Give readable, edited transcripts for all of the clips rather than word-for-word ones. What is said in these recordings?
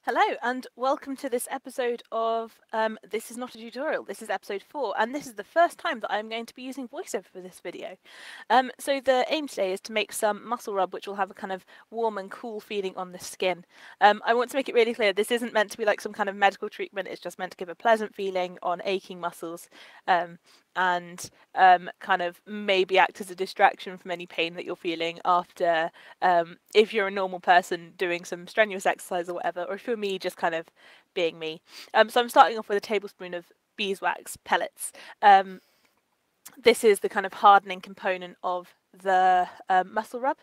Hello and welcome to this episode of This Is Not a Tutorial. This is episode 4 and this is the first time that I'm going to be using voiceover for this video. So the aim today is to make some muscle rub which will have a kind of warm and cool feeling on the skin. I want to make it really clear this isn't meant to be like some kind of medical treatment, it's just meant to give a pleasant feeling on aching muscles and kind of maybe act as a distraction from any pain that you're feeling after if you're a normal person doing some strenuous exercise or whatever, or if you're me just kind of being me. So I'm starting off with a tablespoon of beeswax pellets. This is the kind of hardening component of the muscle rub,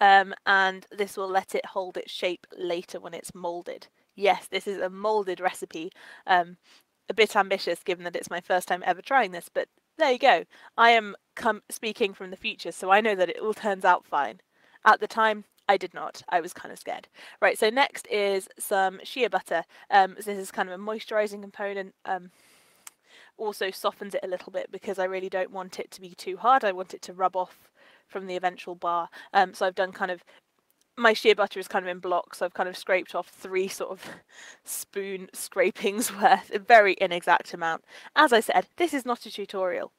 and this will let it hold its shape later when it's moulded. Yes, this is a moulded recipe. A bit ambitious given that it's my first time ever trying this, but there you go. I am speaking from the future, so I know that it all turns out fine. At the time, I did not. I was kind of scared. Right, so next is some shea butter. This is kind of a moisturising component. Also softens it a little bit because I really don't want it to be too hard. I want it to rub off from the eventual bar. So I've done kind of, my shea butter is kind of in blocks, so I've kind of scraped off 3 sort of spoon scrapings worth, a very inexact amount. As I said, this is not a tutorial.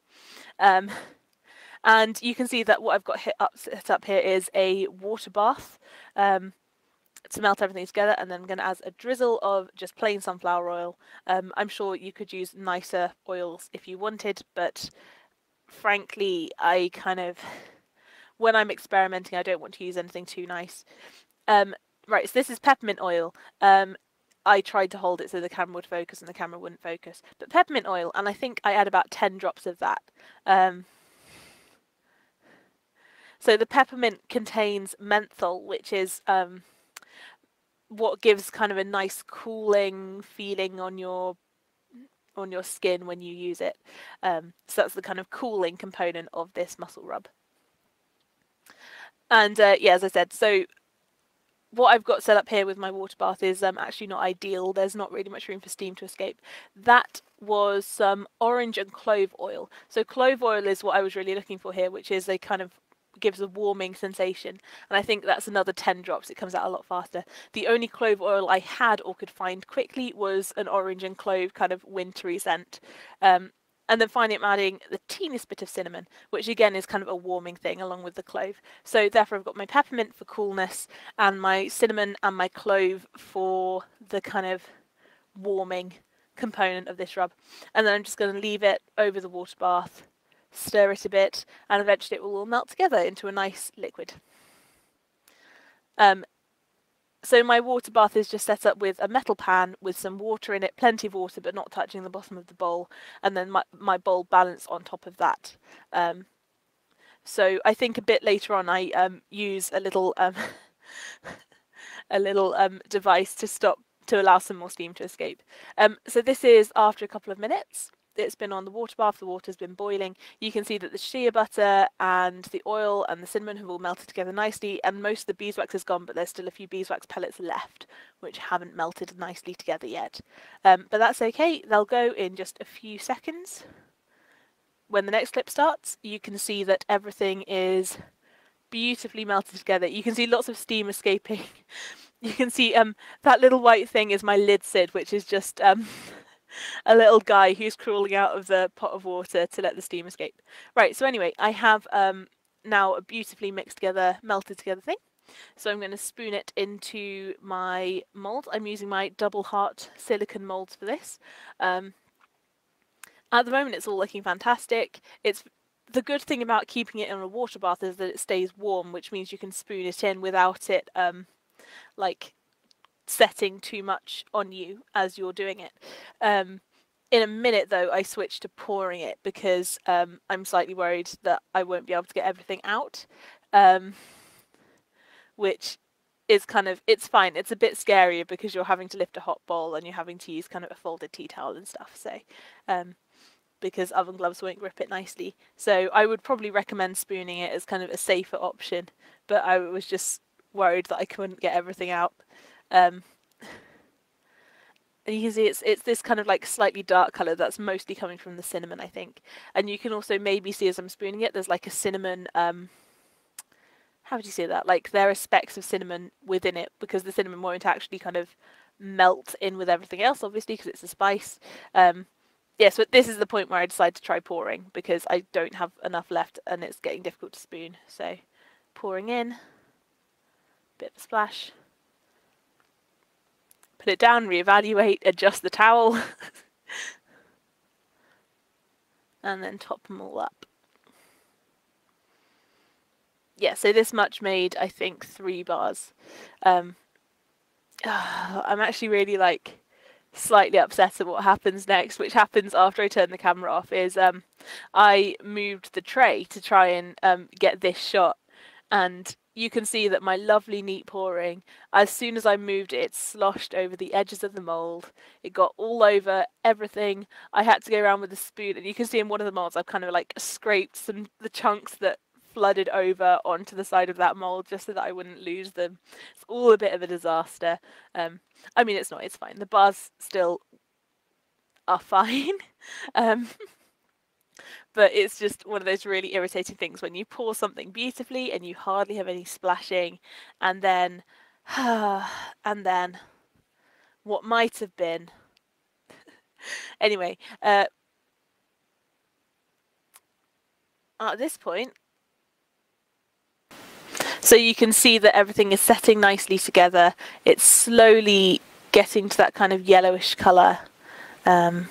And you can see that what I've got set up here is a water bath to melt everything together, and then I'm going to add a drizzle of just plain sunflower oil. I'm sure you could use nicer oils if you wanted, but frankly, I kind of, when I'm experimenting, I don't want to use anything too nice. Right, so this is peppermint oil. I tried to hold it so the camera would focus and the camera wouldn't focus. But peppermint oil, and I think I add about 10 drops of that. So the peppermint contains menthol, which is what gives kind of a nice cooling feeling on your skin when you use it. So that's the kind of cooling component of this muscle rub. And yeah, as I said, so what I've got set up here with my water bath is actually not ideal. There's not really much room for steam to escape. That was some orange and clove oil. So clove oil is what I was really looking for here, which is a kind of gives a warming sensation, and I think that's another 10 drops. It comes out a lot faster. The only clove oil I had or could find quickly was an orange and clove kind of wintry scent. And then finally I'm adding the teeniest bit of cinnamon, which again is kind of a warming thing along with the clove. So therefore I've got my peppermint for coolness and my cinnamon and my clove for the kind of warming component of this rub. And then I'm just going to leave it over the water bath, stir it a bit, and eventually it will all melt together into a nice liquid. So my water bath is just set up with a metal pan with some water in it, plenty of water but not touching the bottom of the bowl, and then my bowl balanced on top of that. So I think a bit later on I use a little device to allow some more steam to escape. So this is after a couple of minutes. It's been on the water bath, the water's been boiling. You can see that the shea butter and the oil and the cinnamon have all melted together nicely, and most of the beeswax is gone, but there's still a few beeswax pellets left, which haven't melted nicely together yet. But that's okay, they'll go in just a few seconds. When the next clip starts, you can see that everything is beautifully melted together. You can see lots of steam escaping. You can see that little white thing is my lidsid, which is just a little guy who's crawling out of the pot of water to let the steam escape. Right, so anyway, I have now a beautifully mixed together, melted together thing. So I'm going to spoon it into my mould. I'm using my double heart silicone moulds for this. At the moment it's all looking fantastic. The good thing about keeping it in a water bath is that it stays warm, which means you can spoon it in without it like setting too much on you as you're doing it. In a minute though I switched to pouring it because I'm slightly worried that I won't be able to get everything out, which is kind of, it's fine, it's a bit scarier because you're having to lift a hot bowl and you're having to use kind of a folded tea towel and stuff, so because oven gloves won't grip it nicely. So I would probably recommend spooning it as kind of a safer option, but I was just worried that I couldn't get everything out. And you can see it's this kind of like slightly dark colour that's mostly coming from the cinnamon, I think. And you can also maybe see as I'm spooning it, there's like a cinnamon how would you say that? Like there are specks of cinnamon within it because the cinnamon won't actually kind of melt in with everything else, obviously, because it's a spice. Yes, but this is the point where I decided to try pouring because I don't have enough left and it's getting difficult to spoon. So pouring in, bit of a splash, put it down, reevaluate, adjust the towel, and then top them all up. Yeah, so this much made, I think, 3 bars. I'm actually really like slightly upset at what happens next, which happens after I turn the camera off, is I moved the tray to try and get this shot, and you can see that my lovely neat pouring, as soon as I moved it, it sloshed over the edges of the mould. It got all over everything. I had to go around with a spoon, and you can see in one of the moulds I've kind of like scraped the chunks that flooded over onto the side of that mould just so that I wouldn't lose them. It's all a bit of a disaster. I mean, it's not, it's fine. The bars still are fine. But it's just one of those really irritating things when you pour something beautifully and you hardly have any splashing, and then what might have been. Anyway, at this point, so you can see that everything is setting nicely together. It's slowly getting to that kind of yellowish colour. And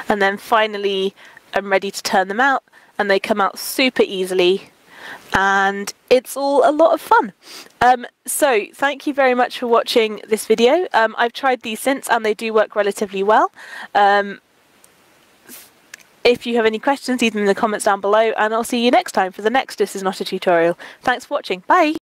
then finally I'm ready to turn them out, and they come out super easily, and it's all a lot of fun. So thank you very much for watching this video. I've tried these since and they do work relatively well. If you have any questions, leave them in the comments down below, and I'll see you next time for the next This Is Not a Tutorial. Thanks for watching. Bye!